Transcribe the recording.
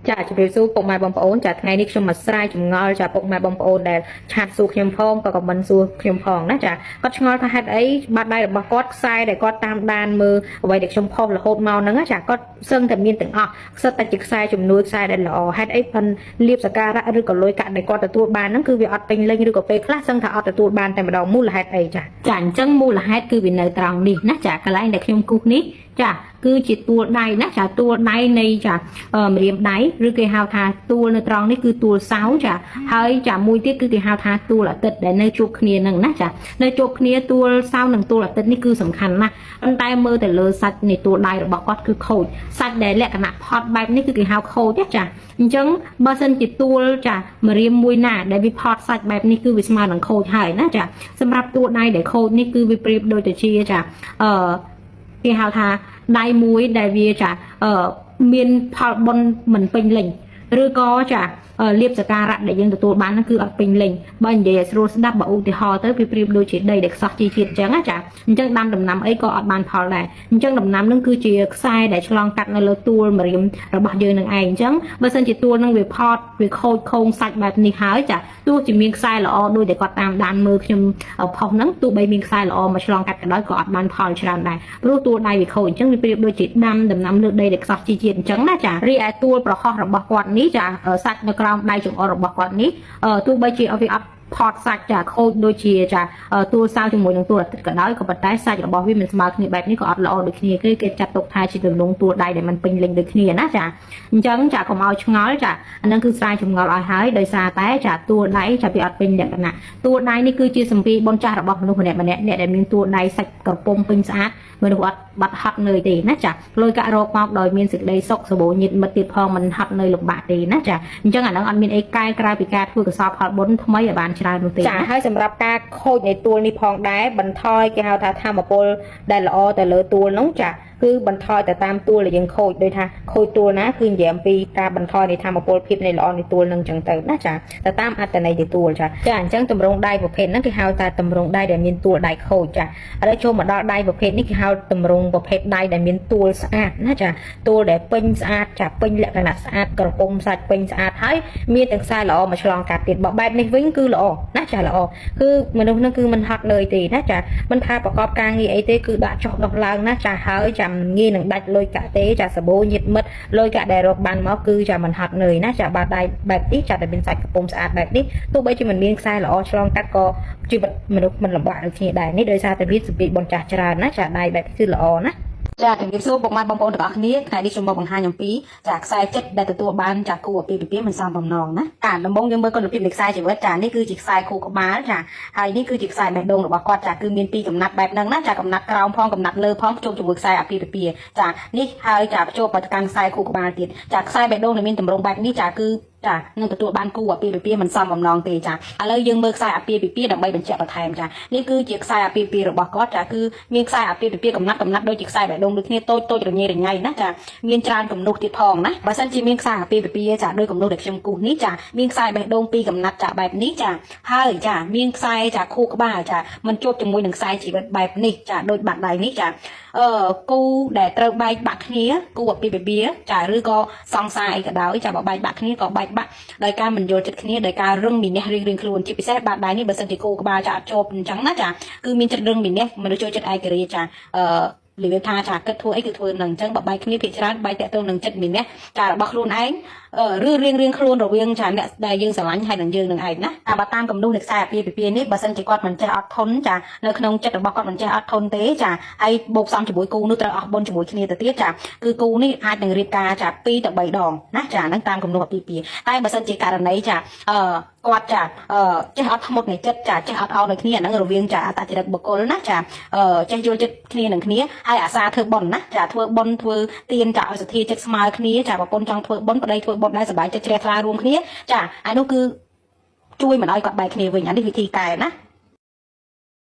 ចាជំរាបសួរពុកម៉ែបងប្អូនចាថ្ងៃនេះខ្ញុំមកស្រាយចម្ងល់ចាពុកម៉ែបងប្អូនដែលឆាតសួរខ្ញុំផងក៏ខមមិនសួរខ្ញុំផងណាចាគាត់ឆ្ងល់ថាហេតុអីបាត់ដៃរបស់គាត់ខ្សែដែលគាត់តាមដានមើលអ្វីដែលខ្ញុំផុសរហូតមកហ្នឹងចាគាត់សឹងតែមានទាំងអស់ខ្សិតតែជាខ្សែជំនួយខ្សែដែលល្អហេតុអីផិនលៀបសការៈឬក៏លុយកាក់ដែលគាត់ទទួលបានហ្នឹងគឺវាអត់ពេញលេញឬក៏ពេលខ្លះសឹងថាអត់ទទួលបានតែម្ដងមូលហេតុអីចាអញ្ចឹងមូលហេតុគឺវានៅត្រង់នេះណាចាកន្លែងដែលខ្ញុំគូសនេះចាគឺជាទួលដៃណាចាទួលដៃនៃចាម្រាមដៃឬគេហៅថាទួលនៅត្រង់នេះគឺទួលសៅចាហើយចាមួយទៀតគឺគេហៅថាទួលអាទិត្យដែលនៅជួបគ្នានឹងណាចានៅជួបគ្នាទួលសៅនិងទួលអាទិត្យនេះគឺសំខាន់ណាស់ប៉ុន្តែមើលទៅលើសាច់នៃទួលដៃរបស់គាត់គឺខូចសាច់ដែលលក្ខណៈផត់បែបនេះគឺគេហៅខូចចាអញ្ចឹងបើសិនជាទួលចាម្រាមមួយណាដែលវាផត់សាច់បែបនេះគឺវាស្មើនឹងខូចហើយណាចាសម្រាប់ទួលដៃដែលខូចនេះគឺវាប្រៀបដូចទៅជាចាគេហៅថាដៃមួយដែលវាចាមានផលបុណ្យមិនពេញលេញឬក៏ចាលៀបសការៈដែលយើងទទួលបានហ្នឹងគឺអត់ពេញលេញបើនិយាយឲ្យស្រួលស្ដាប់បើឧទាហរណ៍ទៅវាប្រៀបដូចជាដីដែលខ្សោះជីជាតិអញ្ចឹងណាចាអញ្ចឹងដាំដំណាំអីក៏អត់បានផលដែរអញ្ចឹងដំណាំហ្នឹងគឺជាខ្សែដែលឆ្លងកាត់នៅលើទួលម្រាមរបស់យើងនឹងឯងអញ្ចឹងបើសិនជាទួលហ្នឹងវាផត់វាខូចខូងសាច់បែបនេះហើយចាទោះជាមានខ្សែល្អដូចតែគាត់តាមដានមើលខ្ញុំផុសហ្នឹងទោះបីមានខ្សែល្អមកឆ្លងកាត់ក៏ដោយក៏អត់បានផលច្រើនដែរព្រោះទួលដៃវាខូចអញ្ចឹងវាប្រៀបដូចជាដាំដំណាំលើដីដែលខ្សោះជីជាតិអញ្ចឹងណាចារីឯទួលប្រហោះរបស់គាត់នេះចាសាច់នៅក្រោមដៃចង្អុលរបស់គាត់នេះទោះបីជាវាអត់ផតសាច់ចាខូចដូចជាចាទួលសៅជាមួយនឹងទួលអាទិត្យក៏ដោយក៏ប៉ុន្តែសាច់របស់វាមិនស្មើគ្នាបែបនេះក៏អត់ល្អដូចគ្នាគេចាត់ទុកថាជាទម្រង់ទួលដៃដែលមិនពេញលេញដូចគ្នាណាចាអញ្ចឹងចាកុំឲ្យឆ្ងល់ចាអានឹងគឺស្រាយចម្ងល់ឲ្យហើយដោយសារតែចាទួលដៃចាវាអត់ពេញលក្ខណៈទួលដៃនេះគឺជាសម្ពាធបុណ្យចាស់របស់មនុស្សម្នាក់អ្នកដែលមានទួលដៃសាច់ក្រពុំពេញស្អាតមនុស្សអត់បាត់ហត់នឿយទេណាចាលុយកាក់រកមកដោយមានសេចក្តីសុខសបោញាតមិត្តទៀតផងមិនហត់នឿយលំបាកទេណាចាអញ្ចឹងអានឹងអត់មានអីកែក្រៅពីការធ្វើកសលផលបុណ្យថ្មីឲ្យបានច្រើននោះទេចាហើយសម្រាប់ការខូចនៃទួលនេះផងដែរបន្ថយគេហៅថាធម្មពលដែលល្អទៅលើទួលនោះចាគឺបន្ថយទៅតាមទួលដែលយើងខូចដោយថាខូចទួលណាគឺនិយាយអំពីការបន្ថយនៃធម្មពលភាពនៃល្អនៃទួលនឹងចឹងទៅណាចាទៅតាមអត្តន័យនៃទួលចាអញ្ចឹងទម្រង់ដៃប្រភេទហ្នឹងគេហៅថាទម្រង់ដៃដែលមានទួលដៃខូចចាឥឡូវចូលមកដល់ដៃប្រភេទនេះគេហៅទម្រង់ប្រភេទដៃដែលមានទួលស្អាតណាចាទួលដែលពេញស្អាតចាពេញលក្ខណៈស្អាតក្រពុំសាច់ពេញស្អាតហើយមានទាំងខ្សែល្អមកឆ្លងកាត់ទៀតបើបែបនេះវិញគឺល្អណាចាល្អគឺមនុស្សហ្នឹងគឺមិនហត់នឿយទេណាចាមិនថាប្រកបការងារអីទេគឺដាក់ចុះដោះឡើងណាចាហើយចាំងាយនឹងដាច់លុយកាក់ទេចាសបោញាតមិត្តលុយកាក់ដែលរកបានមកគឺចាមិនហត់នឿយណាចាបាត់ដៃបែបនេះចាតែមានសាច់ក្រពុំស្អាតបែបនេះទោះបីជាមិនមានខ្សែល្អឆ្លងកាត់ក៏ជីវិតមនុស្សមិនលំបាកដូចគ្នាដែរនេះដោយសារតែមានសម្ពាធបនចាស់ច្រើនណាចាដៃបែបនេះគឺល្អណាចាជំរាបសួរពុកម៉ែបងប្អូនទាំងអស់គ្នាថ្ងៃនេះខ្ញុំមកបង្ហាញអំពីចាខ្សែចិត្តដែលទទួលបានចាគូអាពាហ៍ពិពាហ៍មិនសមបំណងណាដំបូងយើងមើលគុណភាពនៃខ្សែជីវិតចានេះគឺជាខ្សែខួរក្បាលចាហើយនេះគឺជាខ្សែបេះដូងរបស់គាត់ចាគឺមានពីរកំណាត់បែបហ្នឹងណាចាកំណាត់ក្រោមផងកំណាត់លើផងភ្ជាប់ជាមួយខ្សែអាពាហ៍ពិពាហ៍ចានេះហើយចាភ្ជាប់ទៅកាន់ខ្សែខួរក្បាលទៀតចាខ្សែបេះដូងដែលមានទម្រង់បែបនេះចាគឺចានឹងទទួលបានគូអាពាហ៍ពិពាហ៍មិនសមបំណងទេចាឥឡូវយើងមើលខ្សែអាពាហ៍ពិពាហ៍ដើម្បីបញ្ជាក់បន្ថែមចានេះគឺជាខ្សែអាពាហ៍ពិពាហ៍របស់គាត់ចាគឺមានខ្សែអាពាហ៍ពិពាហ៍កំណាត់ដូចជាខ្សែបេះដូងដូចគ្នាតូចរញ៉េរញ៉ៃណាចាមានច្រើនគំនូសទៀតផងណាបើសិនជាមានខ្សែអាពាហ៍ពិពាហ៍ចាដោយគំនូសដែលខ្ញុំគូសនេះចាមានខ្សែបេះដូងពីរកំណាត់ចាបែបនេះចាហើយចាមានខ្សែចាខួរក្បាលចាមិនជាប់ជាមួយនឹងខ្សែជីវិតបែបនេះចាដូចបាត់ដៃនេះចាគូដែលត្រូវបែកបាក់គ្នាគូអាពាហ៍ពិពាហ៍ចាឬក៏សង្សារអីក៏ដោយចាបើបែកបាក់គ្នាក៏បែកបាក់ដោយការមិនយល់ចិត្តគ្នាដោយការរឹងមីនេះរៀងខ្លួនជាពិសេសបាត់ដៃនេះបើសិនជាគូក្បាលចាអត់ជាប់អញ្ចឹងណាចាគឺមានចិត្តរឹងមីនេះមនុស្សចូលចិត្តឯករាជ្យចាលីវាថាចាគិតធ្វើអីគឺធ្វើនឹងអញ្ចឹងបើបែកគ្នាភាគច្រើនបែកតាក់ទងនឹងចិត្តមីនេះចារបស់ខ្លួនឯងឬរៀងខ្លួនរវាងចាអ្នកដែលយើងស្រឡាញ់ហើយនឹងយើងនឹងឯងណាបើតាមគំនូសនៃខ្សែអាពាហ៍ពិពាហ៍នេះបើសិនជាគាត់មិនចេះអត់ធន់ចានៅក្នុងចិត្តរបស់គាត់មិនចេះអត់ធន់ទេចាហើយបូកសំជាមួយគូនោះត្រូវអស់បុណ្យជាមួយគ្នាទៅទៀតចាគឺគូនេះអាចនឹងរៀបការចា2ទៅ3ដងណាចាហ្នឹងតាមគំនូសអាពាហ៍ពិពាហ៍តែបើសិនជាករណីចាគាត់ចាចេះអត់ធ្មត់នៃចិត្តចាចេះអត់អោនដូចគ្នាហ្នឹងរវាងចាអត្តចរិតបុគ្គលណាចាចេះយល់ចិត្តគ្នានឹងគ្នាហើយអាសាធ្វើបុណ្យណាចាធ្វើបុណ្យធ្វើទានចាឲ្យសទ្ធាចិត្តស្មើគ្នាចាប្រពន្ធចង់ធ្វើបុណ្យប្តីធ្វើបុណ្យដែរសប្បាយចិត្តជ្រះថ្លារួមគ្នាចាអានោះគឺជួយមិនឲ្យគាត់បែកគ្នាវិញអានេះវិធីកែណា